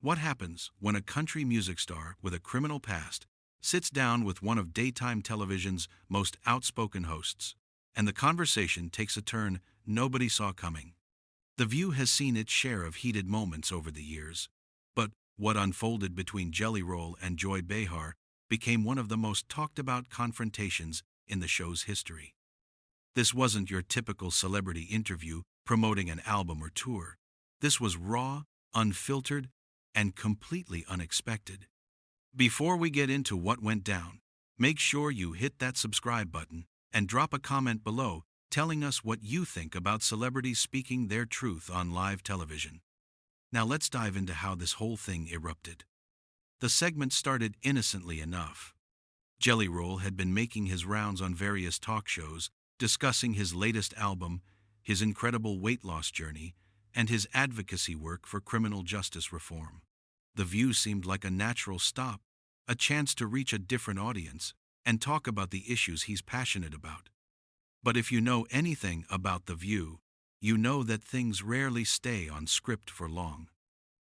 What happens when a country music star with a criminal past sits down with one of daytime television's most outspoken hosts, and the conversation takes a turn nobody saw coming? The View has seen its share of heated moments over the years, but what unfolded between Jelly Roll and Joy Behar became one of the most talked about confrontations in the show's history. This wasn't your typical celebrity interview promoting an album or tour. This was raw, unfiltered, and completely unexpected. Before we get into what went down, make sure you hit that subscribe button and drop a comment below telling us what you think about celebrities speaking their truth on live television. Now let's dive into how this whole thing erupted. The segment started innocently enough. Jelly Roll had been making his rounds on various talk shows, discussing his latest album, his incredible weight loss journey, and his advocacy work for criminal justice reform. The View seemed like a natural stop, a chance to reach a different audience and talk about the issues he's passionate about. But if you know anything about The View, you know that things rarely stay on script for long.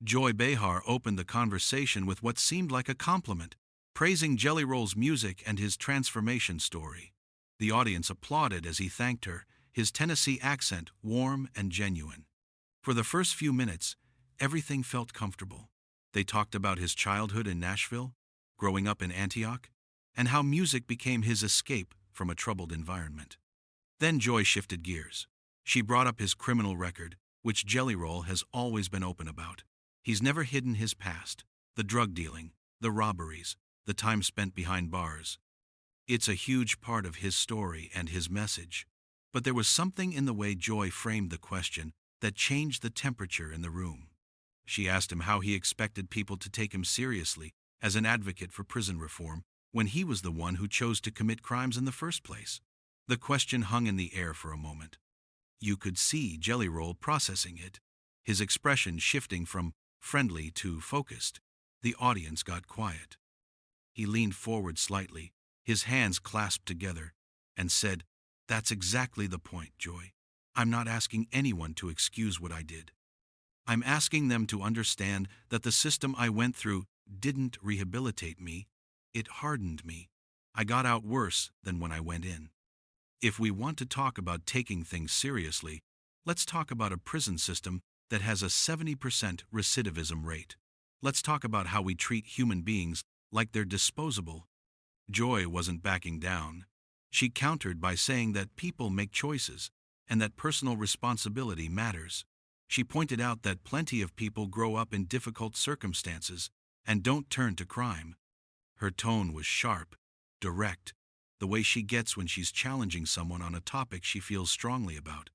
Joy Behar opened the conversation with what seemed like a compliment, praising Jelly Roll's music and his transformation story. The audience applauded as he thanked her, his Tennessee accent warm and genuine. For the first few minutes, everything felt comfortable. They talked about his childhood in Nashville, growing up in Antioch, and how music became his escape from a troubled environment. Then Joy shifted gears. She brought up his criminal record, which Jelly Roll has always been open about. He's never hidden his past, the drug dealing, the robberies, the time spent behind bars. It's a huge part of his story and his message. But there was something in the way Joy framed the question that changed the temperature in the room. She asked him how he expected people to take him seriously as an advocate for prison reform when he was the one who chose to commit crimes in the first place. The question hung in the air for a moment. You could see Jelly Roll processing it, his expression shifting from friendly to focused. The audience got quiet. He leaned forward slightly, his hands clasped together, and said, "That's exactly the point, Joy. I'm not asking anyone to excuse what I did. I'm asking them to understand that the system I went through didn't rehabilitate me, it hardened me. I got out worse than when I went in. If we want to talk about taking things seriously, let's talk about a prison system that has a 70% recidivism rate. Let's talk about how we treat human beings like they're disposable." Joy wasn't backing down. She countered by saying that people make choices and that personal responsibility matters. She pointed out that plenty of people grow up in difficult circumstances and don't turn to crime. Her tone was sharp, direct, the way she gets when she's challenging someone on a topic she feels strongly about.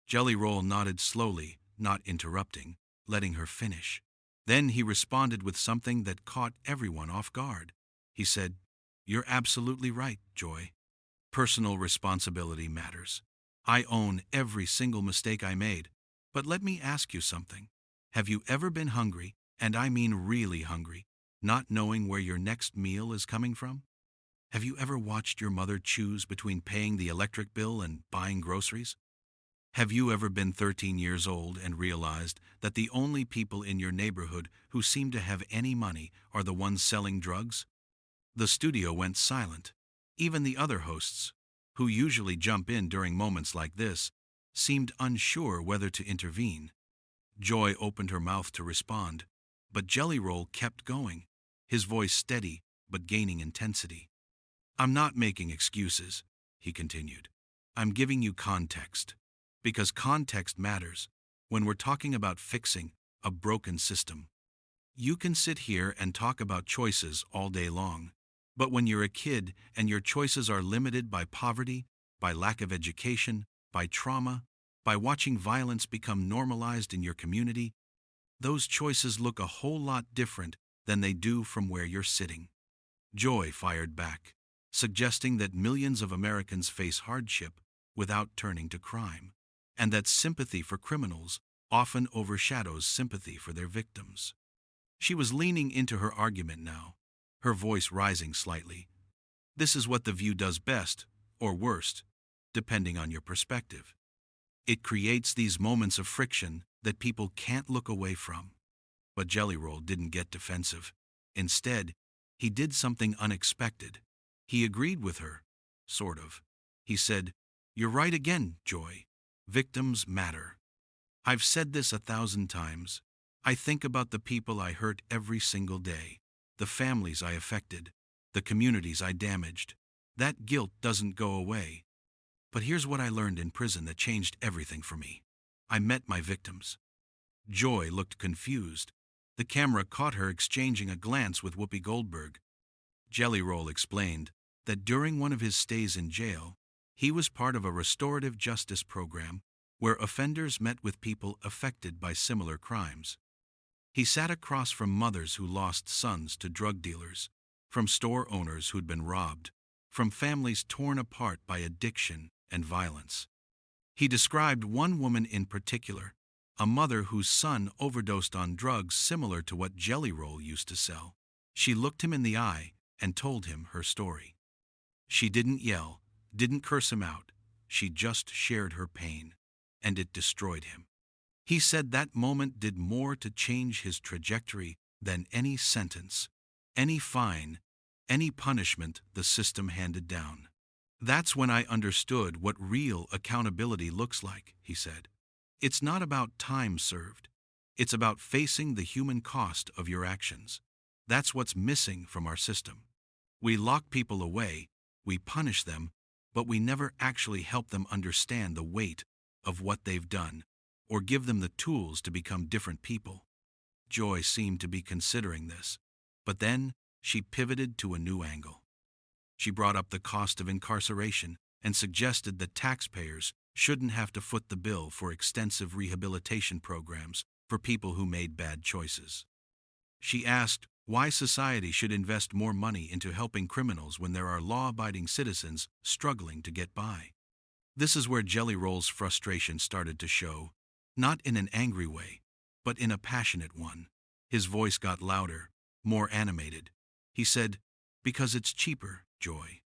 Jelly Roll nodded slowly, not interrupting, letting her finish. Then he responded with something that caught everyone off guard. He said, "You're absolutely right, Joy. Personal responsibility matters. I own every single mistake I made. But let me ask you something. Have you ever been hungry, and I mean really hungry, not knowing where your next meal is coming from? Have you ever watched your mother choose between paying the electric bill and buying groceries? Have you ever been 13 years old and realized that the only people in your neighborhood who seem to have any money are the ones selling drugs?" The studio went silent. Even the other hosts, who usually jump in during moments like this, seemed unsure whether to intervene. Joy opened her mouth to respond, but Jelly Roll kept going, his voice steady but gaining intensity. "I'm not making excuses," he continued. "I'm giving you context. Because context matters when we're talking about fixing a broken system. You can sit here and talk about choices all day long, but when you're a kid and your choices are limited by poverty, by lack of education, by trauma, by watching violence become normalized in your community, those choices look a whole lot different than they do from where you're sitting." Joy fired back, suggesting that millions of Americans face hardship without turning to crime, and that sympathy for criminals often overshadows sympathy for their victims. She was leaning into her argument now, her voice rising slightly. This is what The View does best, or worst, depending on your perspective. It creates these moments of friction that people can't look away from. But Jelly Roll didn't get defensive. Instead, he did something unexpected. He agreed with her, sort of. He said, "You're right again, Joy. Victims matter. I've said this 1,000 times. I think about the people I hurt every single day, the families I affected, the communities I damaged. That guilt doesn't go away. But here's what I learned in prison that changed everything for me. I met my victims." Joy looked confused. The camera caught her exchanging a glance with Whoopi Goldberg. Jelly Roll explained that during one of his stays in jail, he was part of a restorative justice program where offenders met with people affected by similar crimes. He sat across from mothers who lost sons to drug dealers, from store owners who'd been robbed, from families torn apart by addiction and violence. He described one woman in particular, a mother whose son overdosed on drugs similar to what Jelly Roll used to sell. She looked him in the eye and told him her story. She didn't yell, didn't curse him out. She just shared her pain, and it destroyed him. He said that moment did more to change his trajectory than any sentence, any fine, any punishment the system handed down. "That's when I understood what real accountability looks like," he said. "It's not about time served. It's about facing the human cost of your actions. That's what's missing from our system. We lock people away, we punish them, but we never actually help them understand the weight of what they've done, or give them the tools to become different people." Joy seemed to be considering this, but then she pivoted to a new angle. She brought up the cost of incarceration and suggested that taxpayers shouldn't have to foot the bill for extensive rehabilitation programs for people who made bad choices. She asked why society should invest more money into helping criminals when there are law-abiding citizens struggling to get by. This is where Jelly Roll's frustration started to show, not in an angry way, but in a passionate one. His voice got louder, more animated. He said, "Because it's cheaper, Joy.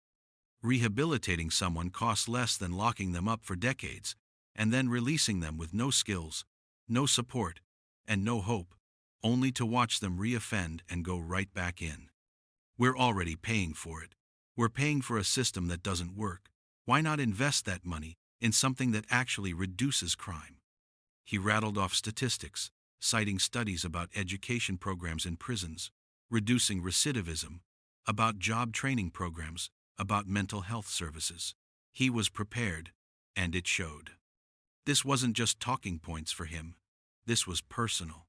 Rehabilitating someone costs less than locking them up for decades, and then releasing them with no skills, no support, and no hope, only to watch them reoffend and go right back in. We're already paying for it. We're paying for a system that doesn't work. Why not invest that money in something that actually reduces crime?" He rattled off statistics, citing studies about education programs in prisons, reducing recidivism, about job training programs, about mental health services. He was prepared, and it showed. This wasn't just talking points for him. This was personal.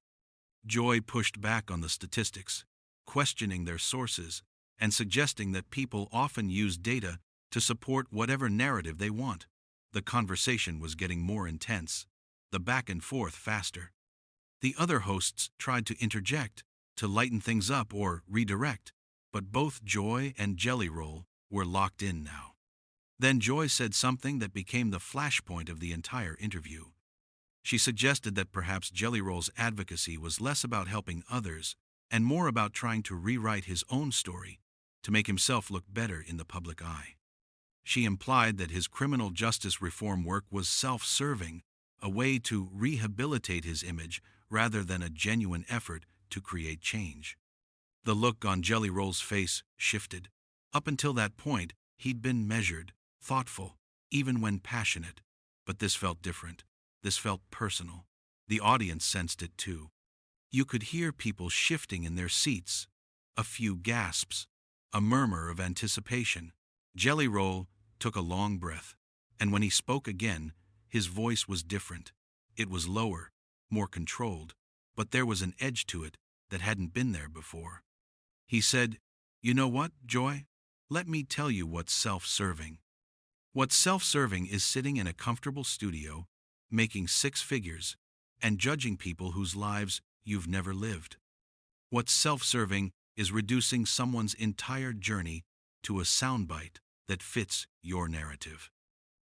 Joy pushed back on the statistics, questioning their sources and suggesting that people often use data to support whatever narrative they want. The conversation was getting more intense, the back and forth faster. The other hosts tried to interject, to lighten things up or redirect, but both Joy and Jelly Roll were locked in now. Then Joy said something that became the flashpoint of the entire interview. She suggested that perhaps Jelly Roll's advocacy was less about helping others and more about trying to rewrite his own story to make himself look better in the public eye. She implied that his criminal justice reform work was self-serving, a way to rehabilitate his image rather than a genuine effort to create change. The look on Jelly Roll's face shifted. Up until that point, he'd been measured, thoughtful, even when passionate. But this felt different. This felt personal. The audience sensed it too. You could hear people shifting in their seats, a few gasps, a murmur of anticipation. Jelly Roll took a long breath, and when he spoke again, his voice was different. It was lower, more controlled, but there was an edge to it that hadn't been there before. He said, "You know what, Joy? Let me tell you what's self-serving. What's self-serving is sitting in a comfortable studio, making 6 figures, and judging people whose lives you've never lived. What's self-serving is reducing someone's entire journey to a soundbite that fits your narrative."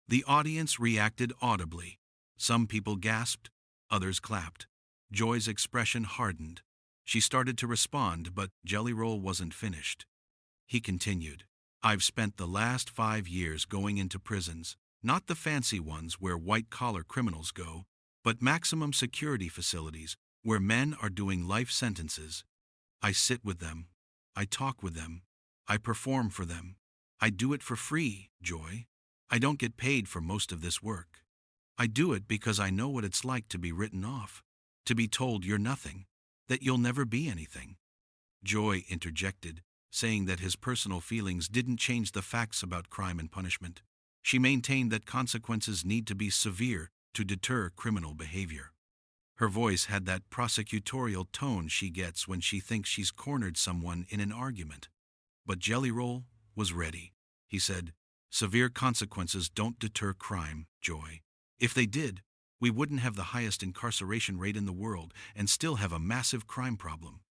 The audience reacted audibly. Some people gasped, others clapped. Joy's expression hardened. She started to respond, but Jelly Roll wasn't finished. He continued, "I've spent the last 5 years going into prisons, not the fancy ones where white-collar criminals go, but maximum security facilities Where men are doing life sentences, I sit with them. I talk with them. I perform for them. I do it for free, Joy. I don't get paid for most of this work. I do it because I know what it's like to be written off, to be told you're nothing, that you'll never be anything. Joy interjected, saying that his personal feelings didn't change the facts about crime and punishment. She maintained that consequences need to be severe to deter criminal behavior. Her voice had that prosecutorial tone she gets when she thinks she's cornered someone in an argument. But Jelly Roll was ready. He said, "Severe consequences don't deter crime, Joy. If they did, we wouldn't have the highest incarceration rate in the world and still have a massive crime problem.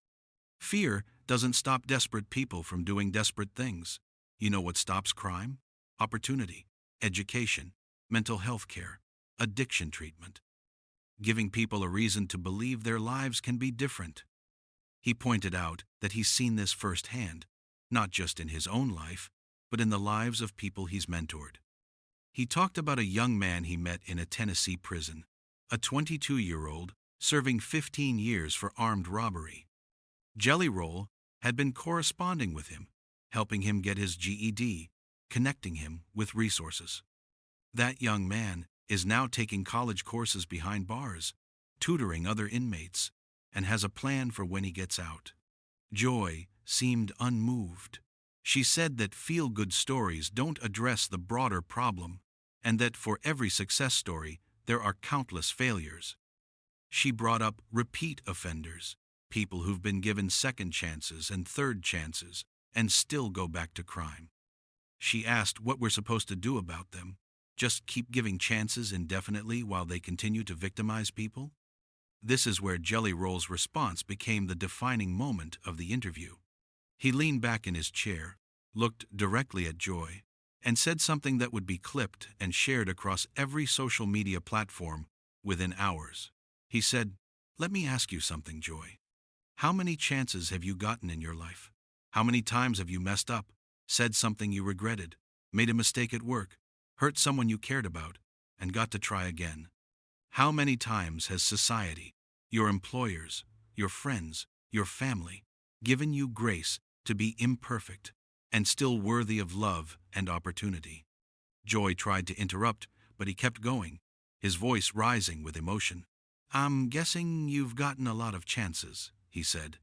Fear doesn't stop desperate people from doing desperate things. You know what stops crime? Opportunity, education, mental health care, addiction treatment. Giving people a reason to believe their lives can be different." He pointed out that he's seen this firsthand, not just in his own life, but in the lives of people he's mentored. He talked about a young man he met in a Tennessee prison, a 22-year-old serving 15 years for armed robbery. Jelly Roll had been corresponding with him, helping him get his GED, connecting him with resources. That young man is now taking college courses behind bars, tutoring other inmates, and has a plan for when he gets out. Joy seemed unmoved. She said that feel-good stories don't address the broader problem, and that for every success story, there are countless failures. She brought up repeat offenders, people who've been given second chances and third chances, and still go back to crime. She asked what we're supposed to do about them. Just keep giving chances indefinitely while they continue to victimize people? This is where Jelly Roll's response became the defining moment of the interview. He leaned back in his chair, looked directly at Joy, and said something that would be clipped and shared across every social media platform within hours. He said, "Let me ask you something, Joy. How many chances have you gotten in your life? How many times have you messed up, said something you regretted, made a mistake at work, hurt someone you cared about, and got to try again? How many times has society, your employers, your friends, your family, given you grace to be imperfect and still worthy of love and opportunity?" Joy tried to interrupt, but he kept going, his voice rising with emotion. "I'm guessing you've gotten a lot of chances," he said.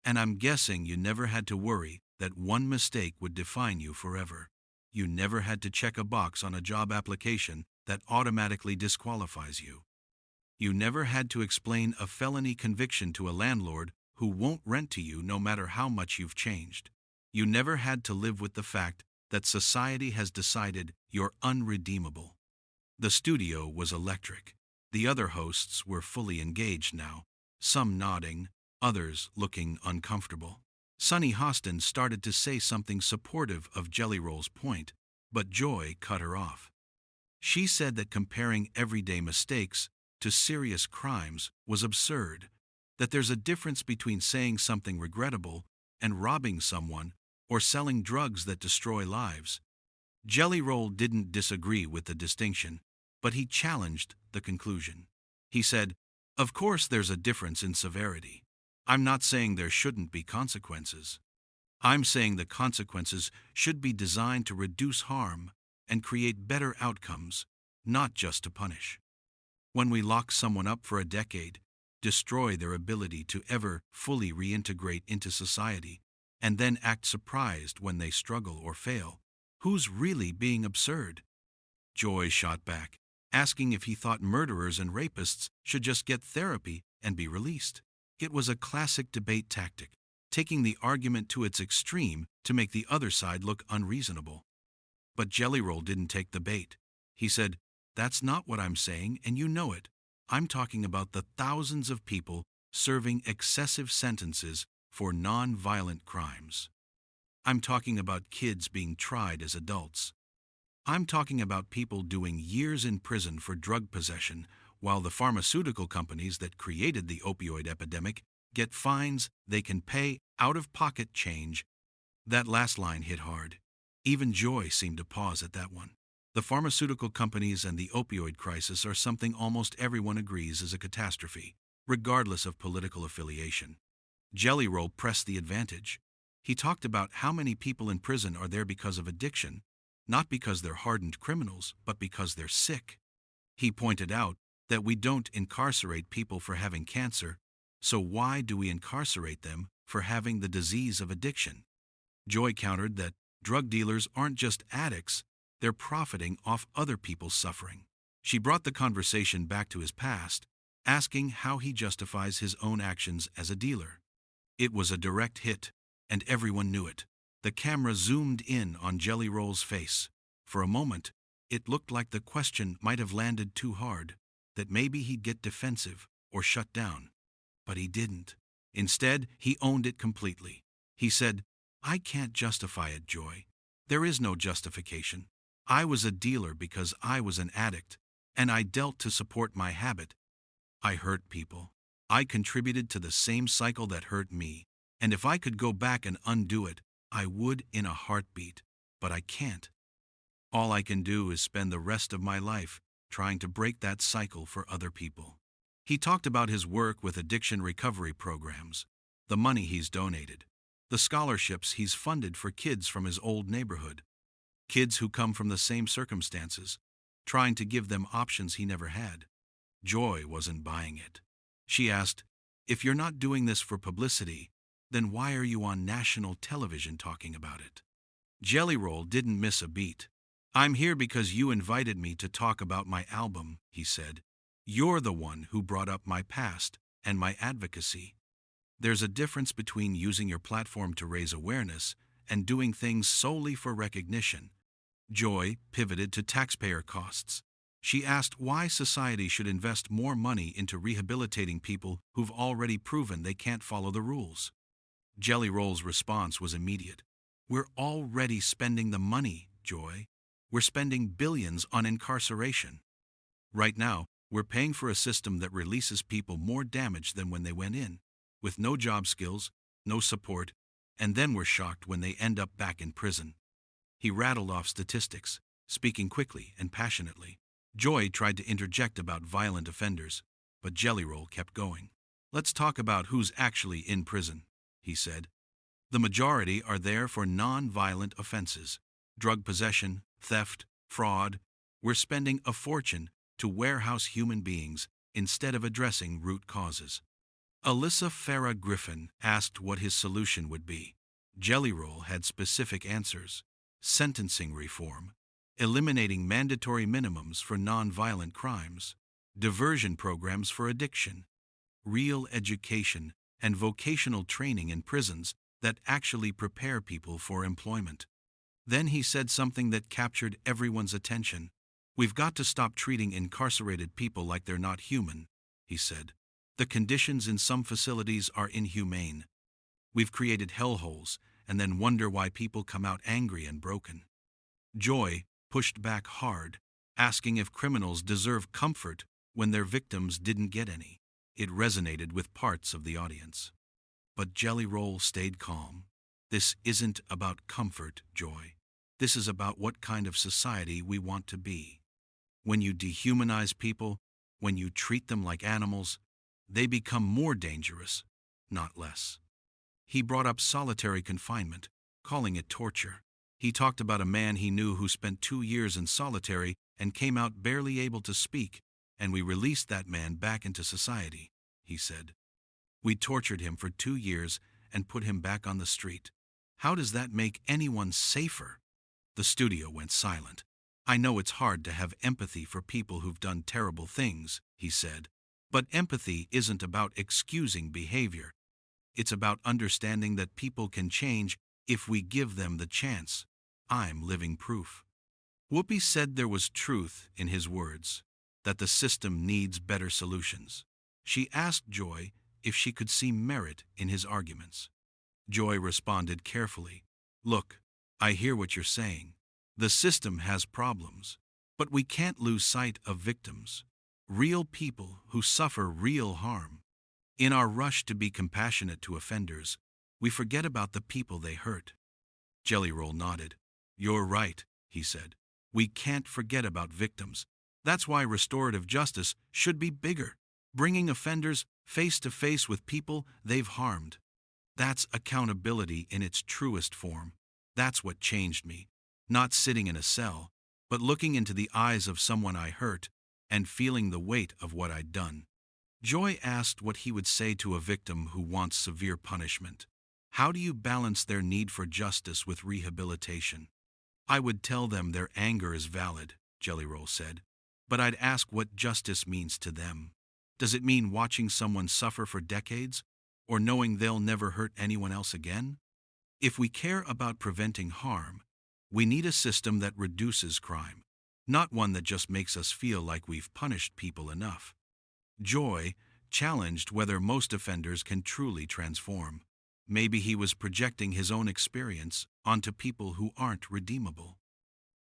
"And I'm guessing you never had to worry that one mistake would define you forever. You never had to check a box on a job application that automatically disqualifies you. You never had to explain a felony conviction to a landlord who won't rent to you no matter how much you've changed. You never had to live with the fact that society has decided you're unredeemable." The studio was electric. The other hosts were fully engaged now, some nodding, others looking uncomfortable. Sunny Hostin started to say something supportive of Jelly Roll's point, but Joy cut her off. She said that comparing everyday mistakes to serious crimes was absurd, that there's a difference between saying something regrettable and robbing someone or selling drugs that destroy lives. Jelly Roll didn't disagree with the distinction, but he challenged the conclusion. He said, "Of course there's a difference in severity. I'm not saying there shouldn't be consequences. I'm saying the consequences should be designed to reduce harm and create better outcomes, not just to punish. When we lock someone up for a decade, destroy their ability to ever fully reintegrate into society, and then act surprised when they struggle or fail, who's really being absurd?" Joy shot back, asking if he thought murderers and rapists should just get therapy and be released. It was a classic debate tactic, taking the argument to its extreme to make the other side look unreasonable. But Jelly Roll didn't take the bait. He said, "That's not what I'm saying, and you know it. I'm talking about the thousands of people serving excessive sentences for non-violent crimes. I'm talking about kids being tried as adults. I'm talking about people doing years in prison for drug possession, while the pharmaceutical companies that created the opioid epidemic get fines they can pay out-of-pocket change." That last line hit hard. Even Joy seemed to pause at that one. The pharmaceutical companies and the opioid crisis are something almost everyone agrees is a catastrophe. regardless of political affiliation. Jelly Roll pressed the advantage. He talked about how many people in prison are there because of addiction, not because they're hardened criminals, but because they're sick. He pointed out that we don't incarcerate people for having cancer, so why do we incarcerate them for having the disease of addiction? Joy countered that drug dealers aren't just addicts, they're profiting off other people's suffering. She brought the conversation back to his past, asking how he justifies his own actions as a dealer. It was a direct hit, and everyone knew it. The camera zoomed in on Jelly Roll's face. For a moment, it looked like the question might have landed too hard, that maybe he'd get defensive or shut down. But he didn't. Instead, he owned it completely. He said, "I can't justify it, Joy. There is no justification. I was a dealer because I was an addict, and I dealt to support my habit. I hurt people. I contributed to the same cycle that hurt me, and if I could go back and undo it, I would in a heartbeat, but I can't. All I can do is spend the rest of my life trying to break that cycle for other people." He talked about his work with addiction recovery programs, the money he's donated, the scholarships he's funded for kids from his old neighborhood, kids who come from the same circumstances, trying to give them options he never had. Joy wasn't buying it. She asked, "If you're not doing this for publicity, then why are you on national television talking about it?" Jelly Roll didn't miss a beat. "I'm here because you invited me to talk about my album," he said. "You're the one who brought up my past and my advocacy. There's a difference between using your platform to raise awareness and doing things solely for recognition." Joy pivoted to taxpayer costs. She asked why society should invest more money into rehabilitating people who've already proven they can't follow the rules. Jelly Roll's response was immediate. "We're already spending the money, Joy. We're spending billions on incarceration. Right now, we're paying for a system that releases people more damaged than when they went in, with no job skills, no support, and then we're shocked when they end up back in prison." He rattled off statistics, speaking quickly and passionately. Joy tried to interject about violent offenders, but Jelly Roll kept going. "Let's talk about who's actually in prison," he said. "The majority are there for non-violent offenses, drug possession, theft, fraud. We're spending a fortune to warehouse human beings instead of addressing root causes." Alyssa Farah Griffin asked what his solution would be. Jelly Roll had specific answers: sentencing reform, eliminating mandatory minimums for non-violent crimes, diversion programs for addiction, real education and vocational training in prisons that actually prepare people for employment. Then he said something that captured everyone's attention. "We've got to stop treating incarcerated people like they're not human," he said. "The conditions in some facilities are inhumane. We've created hellholes and then wonder why people come out angry and broken." Joy pushed back hard, asking if criminals deserve comfort when their victims didn't get any. It resonated with parts of the audience. But Jelly Roll stayed calm. "This isn't about comfort, Joy. This is about what kind of society we want to be. When you dehumanize people, when you treat them like animals, they become more dangerous, not less." He brought up solitary confinement, calling it torture. He talked about a man he knew who spent 2 years in solitary and came out barely able to speak, and we released that man back into society, he said. "We tortured him for 2 years and put him back on the street. How does that make anyone safer?" The studio went silent. "I know it's hard to have empathy for people who've done terrible things," he said. "But empathy isn't about excusing behavior. It's about understanding that people can change if we give them the chance. I'm living proof." Whoopi said there was truth in his words, that the system needs better solutions. She asked Joy if she could see merit in his arguments. Joy responded carefully, "Look, I hear what you're saying. The system has problems, but we can't lose sight of victims, real people who suffer real harm. In our rush to be compassionate to offenders, we forget about the people they hurt." Jelly Roll nodded. "You're right," he said. "We can't forget about victims. That's why restorative justice should be bigger, bringing offenders face to face with people they've harmed. That's accountability in its truest form. That's what changed me. Not sitting in a cell, but looking into the eyes of someone I hurt and feeling the weight of what I'd done. Joy asked what he would say to a victim who wants severe punishment. How do you balance their need for justice with rehabilitation? I would tell them their anger is valid, Jelly Roll said, but I'd ask what justice means to them. Does it mean watching someone suffer for decades, or knowing they'll never hurt anyone else again? If we care about preventing harm, we need a system that reduces crime, not one that just makes us feel like we've punished people enough. Joy challenged whether most offenders can truly transform. Maybe he was projecting his own experience onto people who aren't redeemable.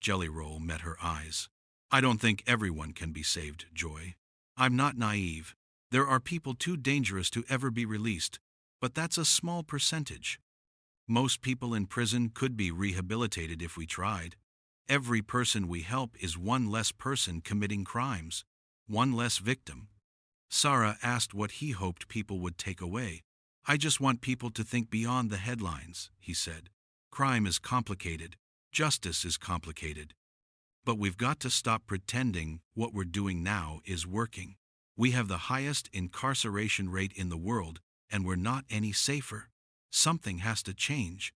Jelly Roll met her eyes. I don't think everyone can be saved, Joy. I'm not naive. There are people too dangerous to ever be released, but that's a small percentage. Most people in prison could be rehabilitated if we tried. Every person we help is one less person committing crimes, one less victim. Sarah asked what he hoped people would take away. I just want people to think beyond the headlines, he said. Crime is complicated. Justice is complicated. But we've got to stop pretending what we're doing now is working. We have the highest incarceration rate in the world, and we're not any safer. Something has to change.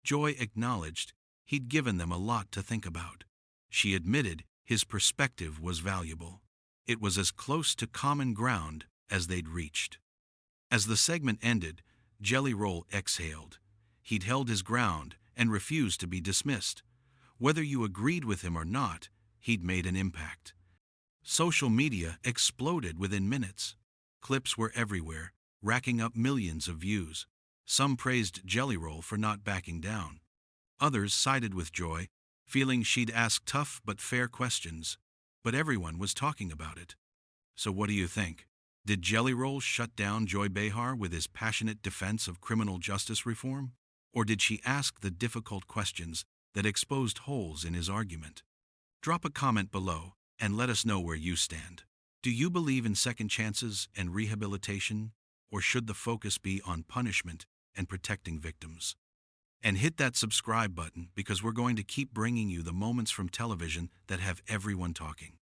Joy acknowledged he'd given them a lot to think about. She admitted his perspective was valuable. It was as close to common ground as they'd reached. As the segment ended, Jelly Roll exhaled. He'd held his ground and refused to be dismissed. Whether you agreed with him or not, he'd made an impact. Social media exploded within minutes. Clips were everywhere, racking up millions of views. Some praised Jelly Roll for not backing down. Others sided with Joy, feeling she'd asked tough but fair questions. But everyone was talking about it. So what do you think? Did Jelly Roll shut down Joy Behar with his passionate defense of criminal justice reform? Or did she ask the difficult questions that exposed holes in his argument? Drop a comment below and let us know where you stand. Do you believe in second chances and rehabilitation, or should the focus be on punishment and protecting victims? And hit that subscribe button, because we're going to keep bringing you the moments from television that have everyone talking.